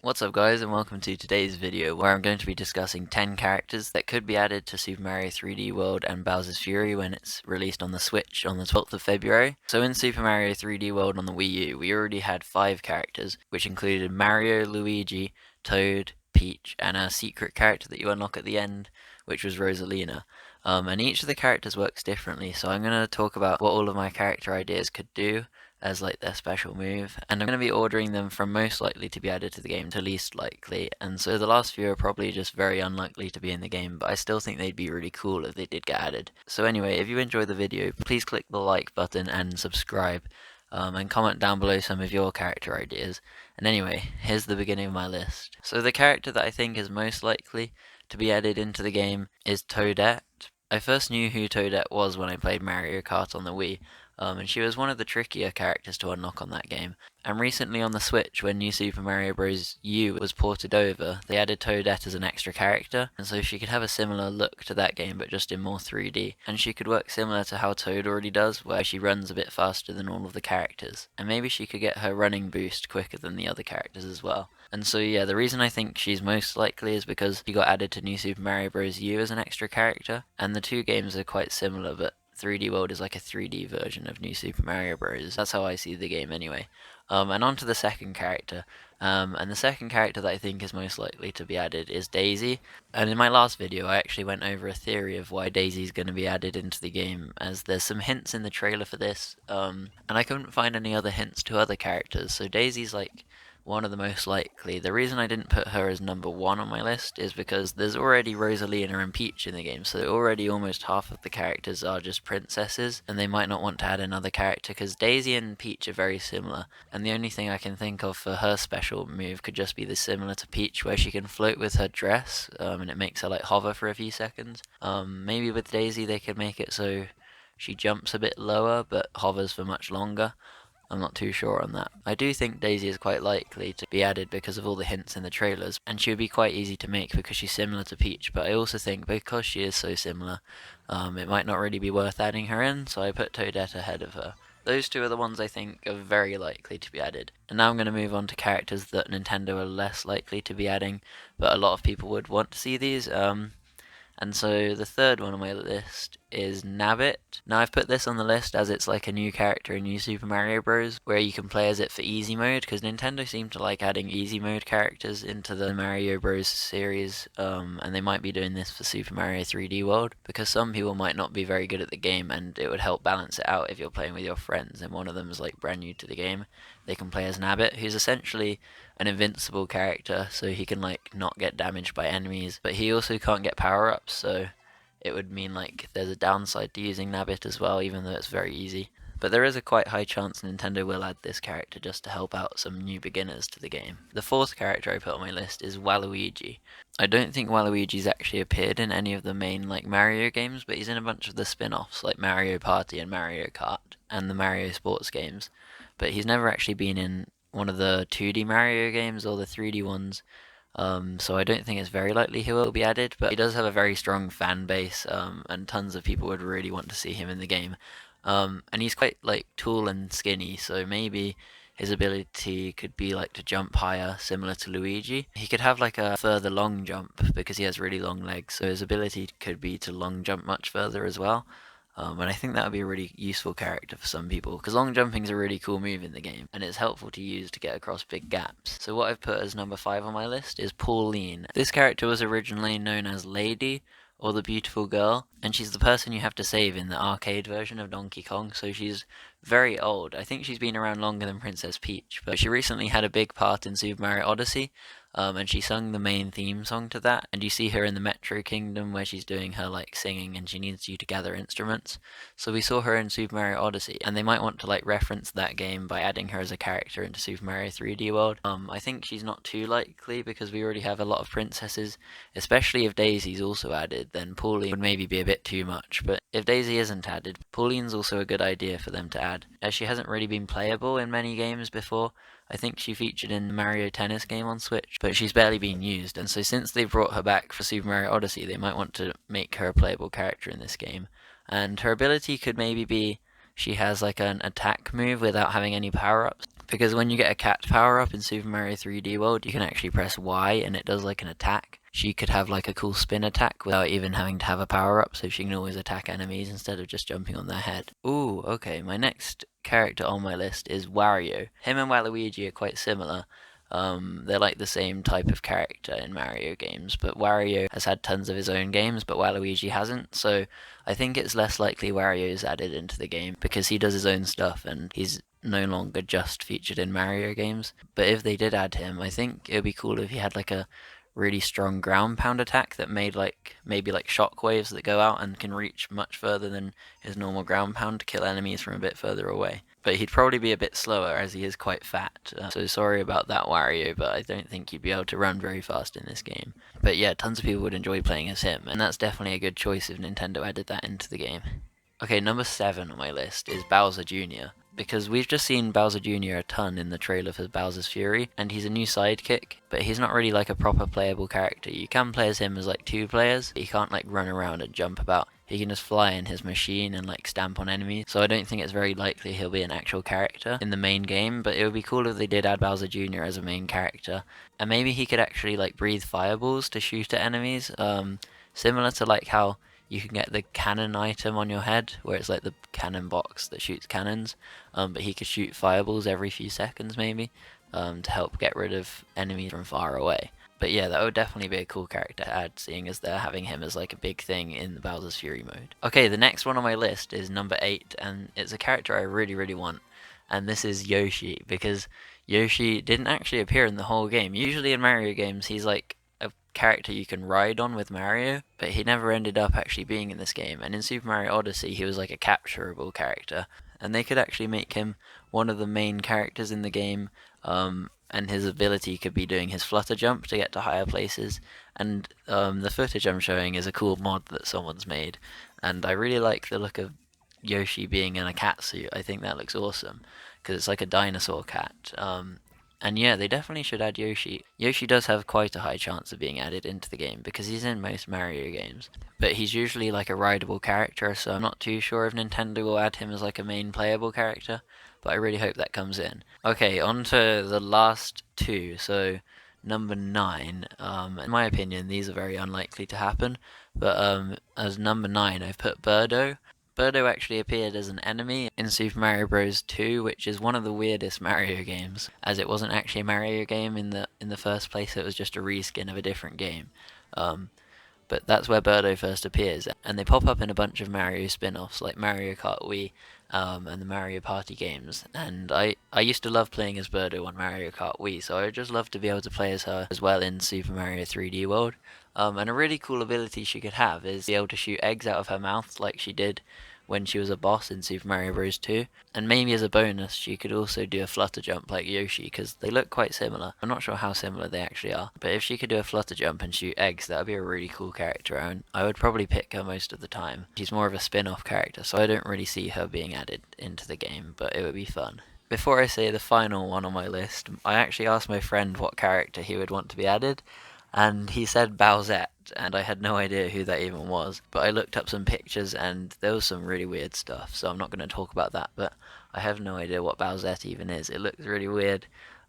What's up guys, and welcome to today's video where I'm going to be discussing 10 characters that could be added to Super Mario 3D World and Bowser's Fury when it's released on the Switch on the 12th of February. So in Super Mario 3D World on the Wii U, we already had 5 characters, which included Mario, Luigi, Toad, Peach, and a secret character that you unlock at the end, which was Rosalina. And each of the characters works differently, so I'm going to talk about what all of my character ideas could do as like their special move, and I'm going to be ordering them from most likely to be added to the game to least likely, and so the last few are probably just very unlikely to be in the game, but I still think they'd be really cool if they did get added. So anyway, if you enjoyed the video, please click the like button and subscribe, and comment down below some of your character ideas. And anyway, here's the beginning of my list. So the character that I think is most likely to be added into the game is Toadette. I first knew who Toadette was when I played Mario Kart on the Wii, and she was one of the trickier characters to unlock on that game. And recently on the Switch, when New Super Mario Bros. U was ported over, they added Toadette as an extra character, and so she could have a similar look to that game but just in more 3D. And she could work similar to how Toad already does, where she runs a bit faster than all of the characters. And maybe she could get her running boost quicker than the other characters as well. And so yeah, the reason I think she's most likely is because she got added to New Super Mario Bros. U as an extra character, and the two games are quite similar, but 3D World is like a 3D version of New Super Mario Bros. That's how I see the game anyway. And on to the second character. And the second character that I think is most likely to be added is Daisy. And in my last video I actually went over a theory of why Daisy is going to be added into the game, as there's some hints in the trailer for this, and I couldn't find any other hints to other characters, so Daisy's like one of the most likely. The reason I didn't put her as number 1 on my list is because there's already Rosalina and Peach in the game, so already almost half of the characters are just princesses, and they might not want to add another character because Daisy and Peach are very similar, and the only thing I can think of for her special move could just be the similar to Peach, where she can float with her dress, and it makes her like hover for a few seconds. Maybe with Daisy they could make it so she jumps a bit lower but hovers for much longer. I'm not too sure on that. I do think Daisy is quite likely to be added because of all the hints in the trailers, and she would be quite easy to make because she's similar to Peach, but I also think because she is so similar, it might not really be worth adding her in, so I put Toadette ahead of her. Those two are the ones I think are very likely to be added. And now I'm going to move on to characters that Nintendo are less likely to be adding, but a lot of people would want to see these. And so the third one on my list is Nabbit. Now I've put this on the list as it's like a new character in New Super Mario Bros. Where you can play as it for easy mode, because Nintendo seem to like adding easy mode characters into the Mario Bros. Series, and they might be doing this for Super Mario 3D World, because some people might not be very good at the game and it would help balance it out if you're playing with your friends and one of them is like brand new to the game. They can play as Nabbit, who's essentially an invincible character, so he can like not get damaged by enemies, but he also can't get power-ups, so it would mean like there's a downside to using Nabbit as well, even though it's very easy. But there is a quite high chance Nintendo will add this character just to help out some new beginners to the game. The fourth character I put on my list is Waluigi. I don't think Waluigi's actually appeared in any of the main like Mario games, but he's in a bunch of the spin-offs like Mario Party and Mario Kart and the Mario Sports games. But he's never actually been in one of the 2D Mario games or the 3D ones, so I don't think it's very likely he will be added, but he does have a very strong fan base, and tons of people would really want to see him in the game. And he's quite like tall and skinny, so maybe his ability could be like to jump higher, similar to Luigi. He could have like a further long jump because he has really long legs, so his ability could be to long jump much further as well. And I think that would be a really useful character for some people, because long jumping is a really cool move in the game, and it's helpful to use to get across big gaps. So what I've put as number 5 on my list is Pauline. This character was originally known as Lady, or the Beautiful Girl, and she's the person you have to save in the arcade version of Donkey Kong, so she's very old. I think she's been around longer than Princess Peach, but she recently had a big part in Super Mario Odyssey, and she sung the main theme song to that, and you see her in the Metro Kingdom where she's doing her like singing and she needs you to gather instruments. So we saw her in Super Mario Odyssey, and they might want to like reference that game by adding her as a character into Super Mario 3D World. I think she's not too likely because we already have a lot of princesses, especially if Daisy's also added, then Pauline would maybe be a bit too much, but if Daisy isn't added, Pauline's also a good idea for them to add, as she hasn't really been playable in many games before. I think she featured in the Mario Tennis game on Switch, but she's barely been used, and so since they brought her back for Super Mario Odyssey, they might want to make her a playable character in this game. And her ability could maybe be she has like an attack move without having any power-ups, because when you get a cat power up in Super Mario 3D World, you can actually press Y and it does like an attack. She could have like a cool spin attack without even having to have a power up, so she can always attack enemies instead of just jumping on their head. Ooh, okay, my next character on my list is Wario. Him and Waluigi are quite similar. They're like the same type of character in Mario games, but Wario has had tons of his own games, but Waluigi hasn't, so I think it's less likely Wario is added into the game because he does his own stuff and he's no longer just featured in Mario games. But if they did add him, I think it would be cool if he had like a really strong ground pound attack that made like maybe like shockwaves that go out and can reach much further than his normal ground pound to kill enemies from a bit further away. But he'd probably be a bit slower as he is quite fat. So sorry about that, Wario, but I don't think you'd be able to run very fast in this game. But yeah, tons of people would enjoy playing as him, and that's definitely a good choice if Nintendo added that into the game. Okay, number 7 on my list is Bowser Jr. Because we've just seen Bowser Jr. a ton in the trailer for Bowser's Fury, and he's a new sidekick, but he's not really like a proper playable character. You can play as him as like 2 players, but he can't like run around and jump about. He can just fly in his machine and like stamp on enemies, so I don't think it's very likely he'll be an actual character in the main game, but it would be cool if they did add Bowser Jr. as a main character. And maybe he could actually like breathe fireballs to shoot at enemies, similar to like how you can get the cannon item on your head, where it's like the cannon box that shoots cannons, but he could shoot fireballs every few seconds maybe, to help get rid of enemies from far away. But yeah, that would definitely be a cool character to add, seeing as they're having him as like a big thing in the Bowser's Fury mode. Okay, the next one on my list is number 8, and it's a character I really want, and this is Yoshi, because Yoshi didn't actually appear in the whole game. Usually in Mario games, he's like a character you can ride on with Mario, but he never ended up actually being in this game. And in Super Mario Odyssey, he was like a capturable character, and they could actually make him one of the main characters in the game. And his ability could be doing his flutter jump to get to higher places. And the footage I'm showing is a cool mod that someone's made, and I really like the look of Yoshi being in a cat suit. I think that looks awesome because it's like a dinosaur cat. And yeah, they definitely should add Yoshi. Yoshi does have quite a high chance of being added into the game because he's in most Mario games. But he's usually like a rideable character, so I'm not too sure if Nintendo will add him as like a main playable character, but I really hope that comes in. Okay, on to the last 2. So number 9, in my opinion, these are very unlikely to happen, but as number 9, I've put Birdo. Birdo actually appeared as an enemy in Super Mario Bros. 2, which is one of the weirdest Mario games, as it wasn't actually a Mario game in the first place. It was just a reskin of a different game. But that's where Birdo first appears, and they pop up in a bunch of Mario spin-offs like Mario Kart Wii, and the Mario Party games. And I used to love playing as Birdo on Mario Kart Wii, so I would just love to be able to play as her as well in Super Mario 3D World. And a really cool ability she could have is be able to shoot eggs out of her mouth like she did when she was a boss in Super Mario Bros. 2. And maybe as a bonus, she could also do a flutter jump like Yoshi, because they look quite similar. I'm not sure how similar they actually are, but if she could do a flutter jump and shoot eggs, that would be a really cool character, and I would probably pick her most of the time. She's more of a spin-off character, so I don't really see her being added into the game, but it would be fun. Before I say the final one on my list, I actually asked my friend what character he would want to be added, and he said Bowsette, and I had no idea who that even was. But I looked up some pictures, and there was some really weird stuff, so I'm not going to talk about that, but I have no idea what Bowsette even is. It looks really weird.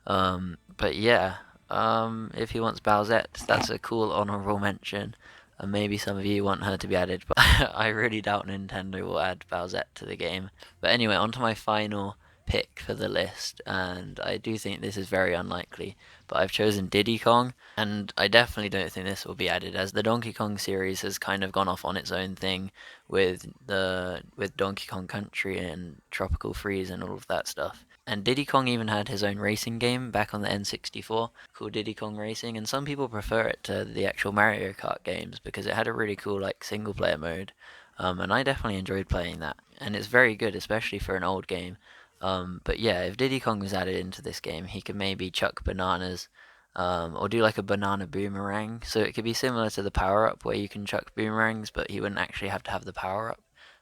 But yeah, if he wants Bowsette, that's a cool honorable mention. And maybe some of you want her to be added, but I really doubt Nintendo will add Bowsette to the game. But anyway, on to my final pick for the list, and I do think this is very unlikely, but I've chosen Diddy Kong, and I definitely don't think this will be added, as the Donkey Kong series has kind of gone off on its own thing with Donkey Kong Country and Tropical Freeze and all of that stuff. And Diddy Kong even had his own racing game back on the N64 called Diddy Kong Racing, and some people prefer it to the actual Mario Kart games because it had a really cool like single player mode, and I definitely enjoyed playing that, and it's very good, especially for an old game. But yeah, if Diddy Kong was added into this game, he could maybe chuck bananas, or do like a banana boomerang. So it could be similar to the power-up where you can chuck boomerangs, but he wouldn't actually have to have the power-up.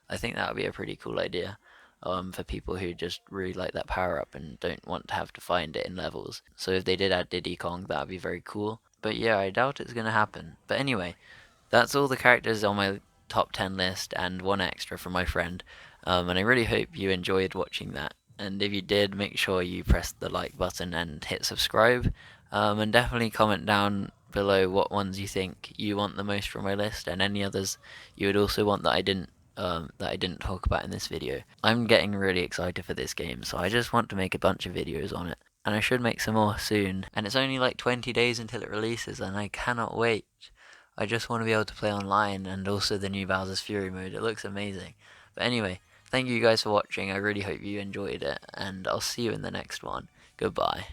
I think that would be a pretty cool idea, for people who just really like that power-up and don't want to have to find it in levels. So if they did add Diddy Kong, that would be very cool. But yeah, I doubt it's going to happen. But anyway, that's all the characters on my top 10 list and one extra from my friend. And I really hope you enjoyed watching that. and if you did, make sure you press the like button and hit subscribe, and definitely comment down below what ones you think you want the most from my list, and any others you would also want that I didn't talk about in this video. I'm getting really excited for this game, so I just want to make a bunch of videos on it, and I should make some more soon. And it's only like 20 days until it releases, and I cannot wait. I just want to be able to play online, and also the new Bowser's Fury mode. It looks amazing. But anyway, thank you guys for watching. I really hope you enjoyed it, and I'll see you in the next one. Goodbye.